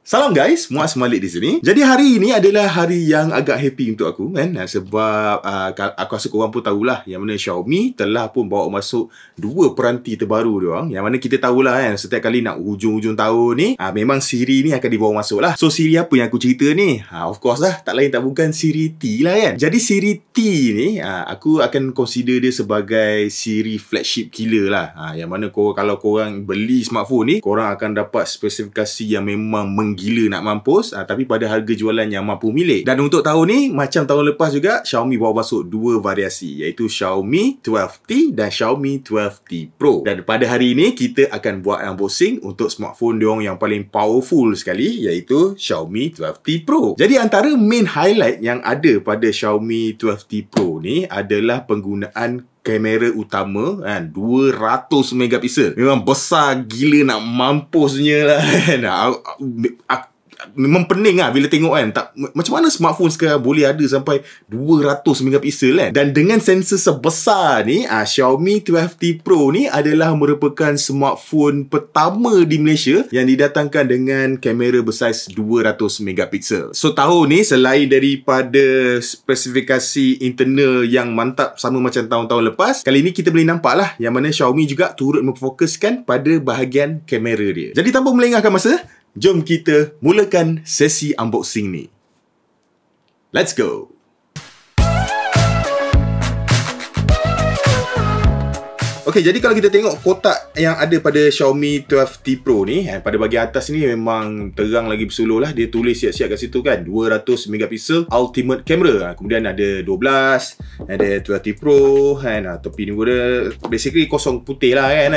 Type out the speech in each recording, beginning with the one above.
Salam guys, Muaz Malik di sini. Jadi hari ini adalah hari yang agak happy untuk aku kan, sebab aku rasa korang pun tahulah yang mana Xiaomi telah pun bawa masuk dua peranti terbaru dia orang. Yang mana kita tahulah kan, setiap kali nak hujung-hujung tahun ni memang Siri ni akan dibawa masuk lah. So Siri apa yang aku cerita ni? Of course lah, tak lain tak bukan Siri T lah kan. Jadi Siri T ni aku akan consider dia sebagai Siri flagship killer lah. Yang mana kalau korang beli smartphone ni, korang akan dapat spesifikasi yang memang gila nak mampus, tapi pada harga jualan yang mampu milik. Dan untuk tahun ni, macam tahun lepas juga, Xiaomi bawa masuk dua variasi, iaitu Xiaomi 12T dan Xiaomi 12T Pro. Dan pada hari ini, kita akan buat unboxing untuk smartphone diorang yang paling powerful sekali, iaitu Xiaomi 12T Pro. Jadi antara main highlight yang ada pada Xiaomi 12T Pro ni adalah penggunaan kamera utama kan, 200 megapiksel. Memang besar gila nak mampusnya lah kan. Memang pening lah bila tengok kan. Macam mana smartphone sekarang boleh ada sampai 200 megapiksel kan. Dan dengan sensor sebesar ni, Xiaomi 12T Pro ni adalah merupakan smartphone pertama di Malaysia yang didatangkan dengan kamera bersaiz 200 megapiksel. So tahun ni, selain daripada spesifikasi internal yang mantap sama macam tahun-tahun lepas, kali ni kita boleh nampak lah yang mana Xiaomi juga turut memfokuskan pada bahagian kamera dia. Jadi tanpa melengahkan masa, jom kita mulakan sesi unboxing ni. Let's go! Okay, jadi kalau kita tengok kotak yang ada pada Xiaomi 12T Pro ni, pada bahagian atas ni memang terang lagi bersuluh lah. Dia tulis siap-siap kat situ kan, 200 megapiksel ultimate camera. Kemudian ada 12, ada 12T Pro kan, tepi ni pun basically kosong putih lah kan.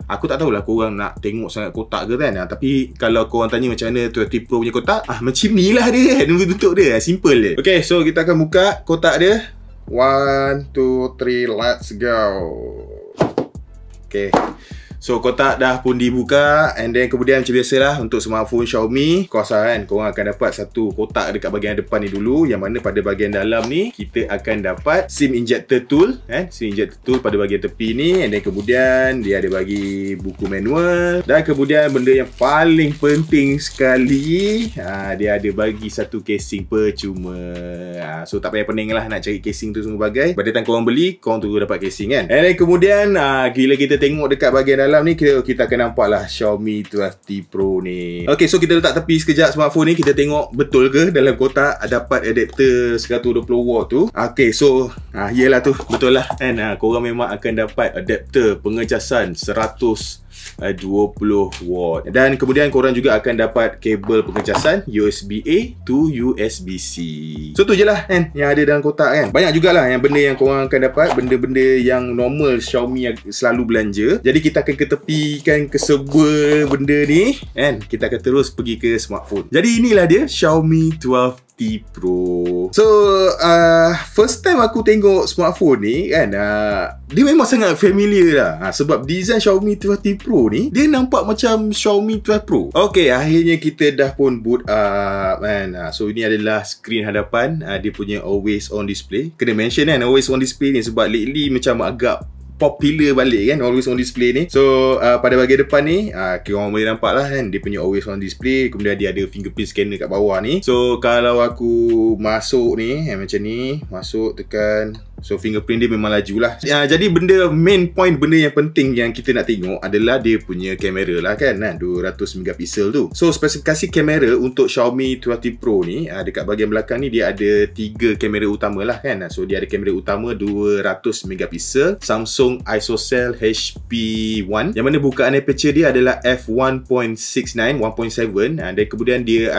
Aku tak tahulah korang nak tengok sangat kotak ke kan. Tapi kalau korang tanya macam mana 12T Pro punya kotak, macam ni lah dia kan, bentuk dia, simple je. Okay, so kita akan buka kotak dia. 1, 2, 3, let's go. Okay, so kotak dah pun dibuka. And then kemudian macam biasalah untuk smartphone Xiaomi, kuasa kan, korang akan dapat satu kotak dekat bahagian depan ni dulu, yang mana pada bahagian dalam ni kita akan dapat SIM injector tool SIM injector tool pada bahagian tepi ni. And then kemudian dia ada bagi buku manual. Dan kemudian benda yang paling penting sekali, dia ada bagi satu casing percuma. So tak payah pening lah nak cari casing tu semua bagai. Pada time korang beli, korang terus dapat casing kan. And then kemudian bila kita tengok dekat bahagian dalam ni, kita akan nampak lah Xiaomi 12T Pro ni. Okay, so kita letak tepi sekejap smartphone ni. Kita tengok betul ke dalam kotak dapat adapter 120 watt tu. Okay, so yelah tu, betul lah kan. Korang memang akan dapat adapter pengecasan 120 watt. Dan kemudian korang juga akan dapat kabel pengecasan USB-A to USB-C. So tu je lah kan yang ada dalam kotak kan. Banyak jugalah yang benda yang korang akan dapat, benda-benda yang normal Xiaomi yang selalu belanja. Jadi kita akan ketepikan kesemua benda ni kan. Kita akan terus pergi ke smartphone. Jadi inilah dia Xiaomi 12T Pro. So first time aku tengok smartphone ni kan, dia memang sangat familiar lah. Sebab design Xiaomi 12T Pro ni, dia nampak macam Xiaomi 12 Pro. Okay, akhirnya kita dah pun boot up kan. So ini adalah skrin hadapan. Dia punya always on display. Kena mention kan always on display ni, sebab lately macam agak popular balik kan always on display ni. So pada bahagian depan ni, korang boleh nampak lah kan, dia punya always on display. Kemudian dia ada fingerprint scanner kat bawah ni. So kalau aku masuk ni macam ni, masuk tekan, so fingerprint dia memang laju lah. Jadi main point, benda yang penting yang kita nak tengok adalah dia punya kamera lah kan, 200 megapiksel tu. So spesifikasi kamera untuk Xiaomi 12T Pro ni, dekat bahagian belakang ni dia ada 3 kamera utama lah kan. So dia ada kamera utama 200 megapiksel Samsung ISOCELL HP1, yang mana bukaan aperture dia adalah f1.69 1.7. Dan kemudian dia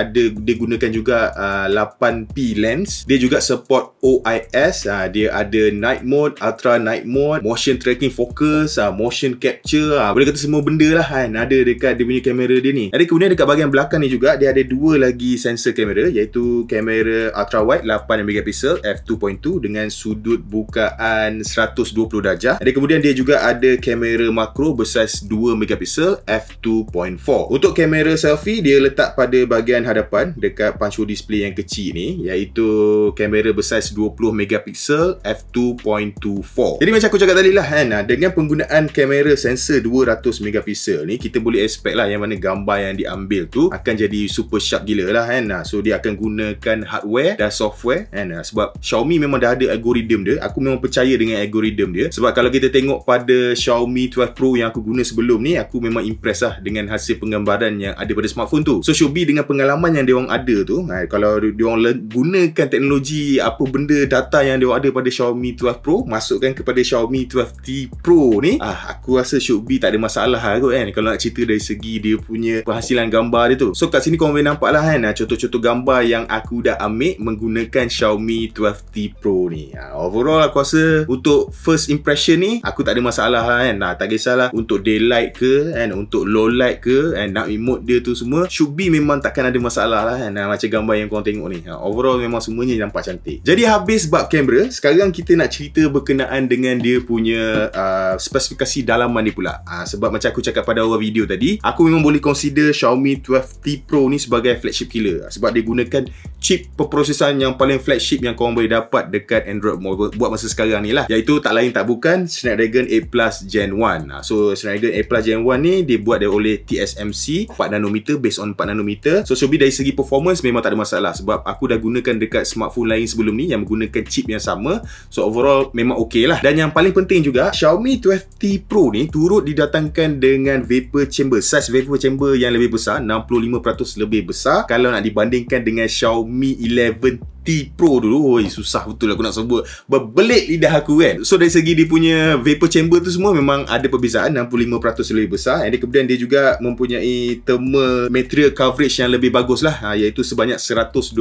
gunakan juga 8P lens. Dia juga support OIS. Dia ada night mode, ultra night mode, motion tracking focus, motion capture, boleh kata semua benda lah kan ada dekat dia punya kamera dia ni. Ada kemudian dekat bahagian belakang ni juga dia ada 2 lagi sensor kamera, iaitu kamera ultra wide 8 megapiksel f2.2 dengan sudut bukaan 120 darjah. Ada kemudian dia juga ada kamera makro bersaiz 2 megapiksel f2.4. Untuk kamera selfie, dia letak pada bahagian hadapan dekat punch hole display yang kecil ni, iaitu kamera bersaiz 20 megapiksel f2.24. Jadi macam aku cakap tadi lah kan, dengan penggunaan kamera sensor 200 megapiksel ni, kita boleh expect lah yang mana gambar yang diambil tu akan jadi super sharp gila lah kan. So dia akan gunakan hardware dan software kan, sebab Xiaomi memang dah ada algoritma dia. Aku memang percaya dengan algoritma dia, sebab kalau kita tengok pada Xiaomi 12 Pro yang aku guna sebelum ni, aku memang impress lah dengan hasil penggambaran yang ada pada smartphone tu. So should be dengan pengalaman yang diorang ada tu, kalau diorang gunakan teknologi apa benda data yang diorang ada pada Xiaomi 12 Pro, masukkan kepada Xiaomi 12T Pro ni, aku rasa should be tak ada masalah lah kot kan, kalau nak cerita dari segi dia punya penghasilan gambar dia tu. So kat sini korang boleh nampak lah kan, contoh-contoh gambar yang aku dah ambil menggunakan Xiaomi 12T Pro ni. Overall aku rasa untuk first impression ni aku tak ada masalah lah kan. Tak kisahlah untuk daylight ke kan, untuk low light ke, nak emote dia tu semua, should be memang takkan ada masalah lah kan. Macam gambar yang korang tengok ni, overall memang semuanya nampak cantik. Jadi habis bab kamera, sekarang kita nak cerita berkenaan dengan dia punya spesifikasi dalaman dia pula. Sebab macam aku cakap pada awal video tadi, aku memang boleh consider Xiaomi 12T Pro ni sebagai flagship killer, sebab dia gunakan chip perprosesan yang paling flagship yang korang boleh dapat dekat Android buat masa sekarang ni lah, iaitu tak lain tak bukan Snapdragon 8 Plus Gen 1. So Snapdragon 8 Plus Gen 1 ni dibuat oleh TSMC 4nm, based on 4nm. So should be dari segi performance memang tak ada masalah, sebab aku dah gunakan dekat smartphone lain sebelum ni yang menggunakan chip yang sama. So overall memang okey lah. Dan yang paling penting juga, Xiaomi 12T Pro ni turut didatangkan dengan vapor chamber, size vapor chamber yang lebih besar, 65% lebih besar kalau nak dibandingkan dengan Xiaomi 11T Pro dulu. Susah betul aku nak sebut, berbelit lidah aku kan. So dari segi dia punya vapor chamber tu semua memang ada perbezaan, 65% lebih besar. Dan kemudian dia juga mempunyai thermal material coverage yang lebih bagus lah, iaitu sebanyak 125%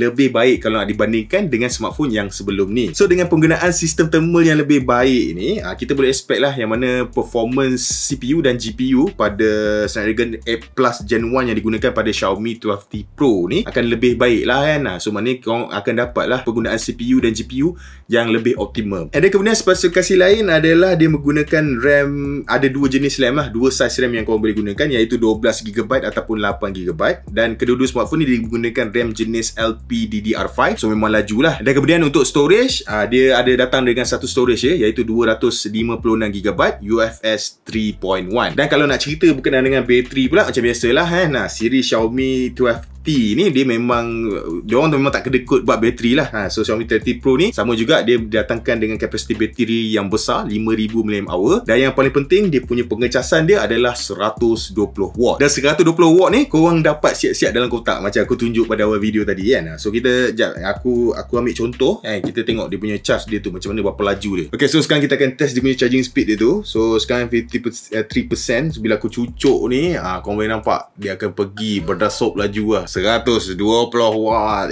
lebih baik kalau nak dibandingkan dengan smartphone yang sebelum ni. So dengan penggunaan sistem thermal yang lebih baik ni, kita boleh expect lah yang mana performance CPU dan GPU pada Snapdragon 8 Plus Gen 1 yang digunakan pada Xiaomi 12T Pro ni akan lebih baik lah kan. So maknanya korang akan dapat lah penggunaan CPU dan GPU yang lebih optimum. Dan kemudian spesifikasi lain adalah dia menggunakan RAM, ada dua jenis RAM lah, dua size RAM yang korang boleh gunakan, iaitu 12GB ataupun 8GB. Dan kedua-dua smartphone ni digunakan RAM jenis LPDDR5, so memang laju lah. Dan kemudian untuk storage, dia ada datang dengan satu storage iaitu 256GB UFS 3.1. Dan kalau nak cerita berkenaan dengan bateri pula, macam biasalah kan, siri Xiaomi 12T ni dia memang, diorang memang tak kedekut buat bateri lah. So Xiaomi 12T Pro ni sama juga, dia datangkan dengan kapasiti bateri yang besar, 5000 mAh. Dan yang paling penting, dia punya pengecasan dia adalah 120W. Dan 120W ni korang dapat siap-siap dalam kotak macam aku tunjuk pada awal video tadi kan. So kita, aku ambil contoh, kita tengok dia punya charge dia tu macam mana, berapa laju dia. Okay, so sekarang kita akan test dia punya charging speed dia tu. So sekarang 53%. So bila aku cucuk ni, korang boleh nampak dia akan pergi berdasop laju lah, 120W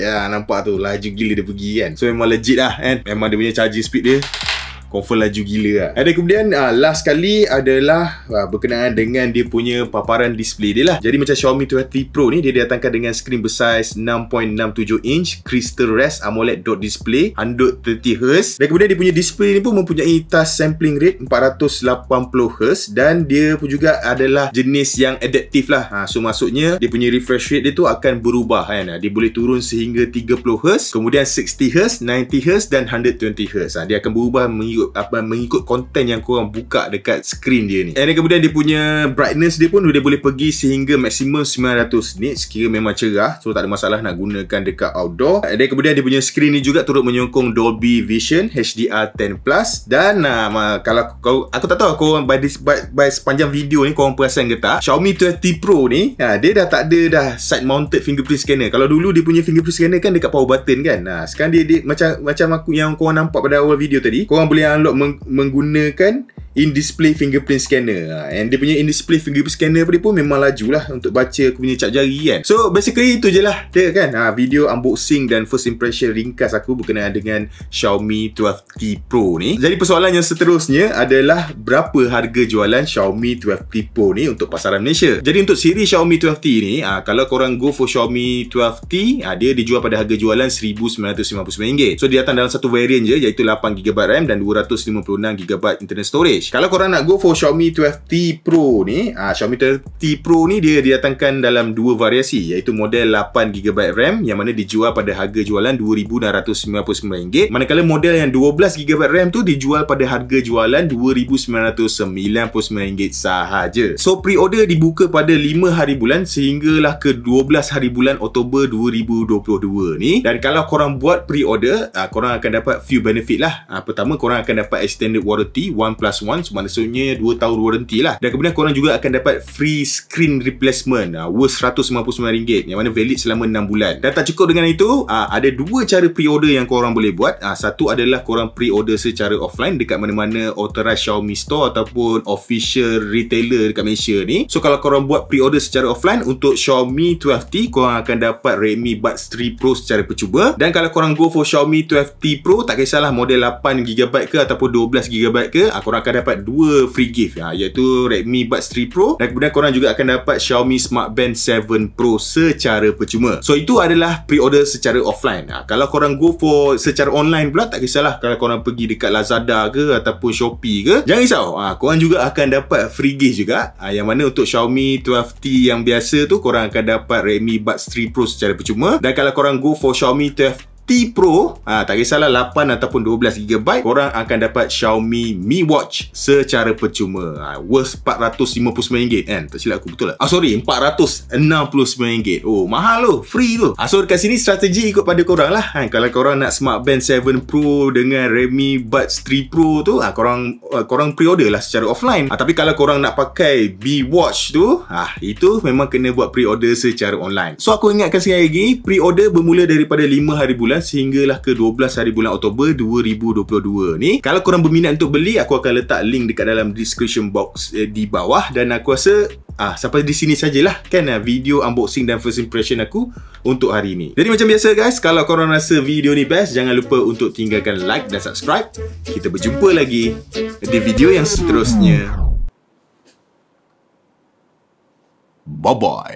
ya, nampak tu laju gila dia pergi kan. So memang legit lah kan, memang dia punya charging speed dia confirm laju gila lah. Dan kemudian last kali adalah berkenaan dengan dia punya paparan display dia lah. Jadi macam Xiaomi 12T Pro ni, dia datangkan dengan skrin bersaiz 6.67 inch Crystal Rest AMOLED dot display 130Hz. Dan kemudian dia punya display ni pun mempunyai touch sampling rate 480Hz, dan dia pun juga adalah jenis yang adaptif lah. So maksudnya dia punya refresh rate dia tu akan berubah kan. Dia boleh turun sehingga 30Hz, kemudian 60Hz, 90Hz dan 120Hz. Dia akan berubah mengikut konten yang korang buka dekat skrin dia ni. Dan kemudian dia punya brightness dia pun dia boleh pergi sehingga maksimum 900 nits, kira memang cerah. So tak ada masalah nak gunakan dekat outdoor. Dan kemudian dia punya skrin ni juga turut menyokong Dolby Vision HDR10+. Dan kalau aku tak tahu korang by sepanjang video ni korang perasan ke tak, Xiaomi 12T Pro ni dia dah tak ada dah side mounted fingerprint scanner. Kalau dulu dia punya fingerprint scanner kan dekat power button kan. Sekarang dia macam aku yang korang nampak pada awal video tadi, korang boleh unlock menggunakan in-display fingerprint scanner. And dia punya in-display fingerprint scanner pun memang laju lah untuk baca aku punya cap jari kan. So basically itu je lah dia kan, video unboxing dan first impression ringkas aku berkenaan dengan Xiaomi 12T Pro ni. Jadi persoalan yang seterusnya adalah berapa harga jualan Xiaomi 12T Pro ni untuk pasaran Malaysia. Jadi untuk siri Xiaomi 12T ni, kalau korang go for Xiaomi 12T, dia dijual pada harga jualan RM1,999. So dia datang dalam satu variant je, iaitu 8GB RAM dan 256GB internal storage. package. Kalau korang nak go for Xiaomi 12T Pro ni, Xiaomi 12T Pro ni dia didatangkan dalam dua variasi, iaitu model 8GB RAM yang mana dijual pada harga jualan RM2,699, manakala model yang 12GB RAM tu dijual pada harga jualan RM2,999 sahaja. So pre-order dibuka pada 5 hari bulan sehinggalah ke 12 hari bulan Oktober 2022 ni. Dan kalau korang buat pre-order, korang akan dapat few benefit lah. Pertama, korang akan dapat extended warranty 1+1, maksudnya 2 tahun warranty lah. Dan kemudian korang juga akan dapat free screen replacement worth RM199 yang mana valid selama 6 bulan. Dan tak cukup dengan itu, ada dua cara pre-order yang korang boleh buat. Satu adalah korang pre-order secara offline dekat mana-mana authorized Xiaomi store ataupun official retailer dekat Malaysia ni. So kalau korang buat pre-order secara offline untuk Xiaomi 12T, korang akan dapat Redmi Buds 3 Pro secara percuma. Dan kalau korang go for Xiaomi 12T Pro, tak kisahlah model 8GB ke ataupun 12GB ke, korang akan dapat dua free gift, iaitu Redmi Buds 3 Pro, dan kemudian korang juga akan dapat Xiaomi Smart Band 7 Pro secara percuma. So itu adalah pre-order secara offline. Kalau korang go for secara online pula, tak kisahlah kalau korang pergi dekat Lazada ke ataupun Shopee ke, jangan risau, korang juga akan dapat free gift juga. Yang mana untuk Xiaomi 12T yang biasa tu, korang akan dapat Redmi Buds 3 Pro secara percuma. Dan kalau korang go for Xiaomi 12T Pro, tak kisahlah 8 ataupun 12GB, korang akan dapat Xiaomi Mi Watch secara percuma, worth RM459 kan? Tak silap aku, betul tak? Sorry, RM469. Oh, mahal tu, free tu. So dekat sini strategi ikut pada korang lah. Kalau korang nak Smart Band 7 Pro dengan Redmi Buds 3 Pro tu, korang pre-order lah secara offline. Tapi kalau korang nak pakai Mi Watch tu, itu memang kena buat pre-order secara online. So aku ingatkan sekali lagi, pre-order bermula daripada 5 hari bulan sehinggalah ke 12 hari bulan Oktober 2022 ni. Kalau korang berminat untuk beli, aku akan letak link dekat dalam description box di bawah. Dan aku rasa sampai di sini sajalah kan video unboxing dan first impression aku untuk hari ni. Jadi macam biasa guys, kalau korang rasa video ni best, jangan lupa untuk tinggalkan like dan subscribe. Kita berjumpa lagi di video yang seterusnya. Bye bye.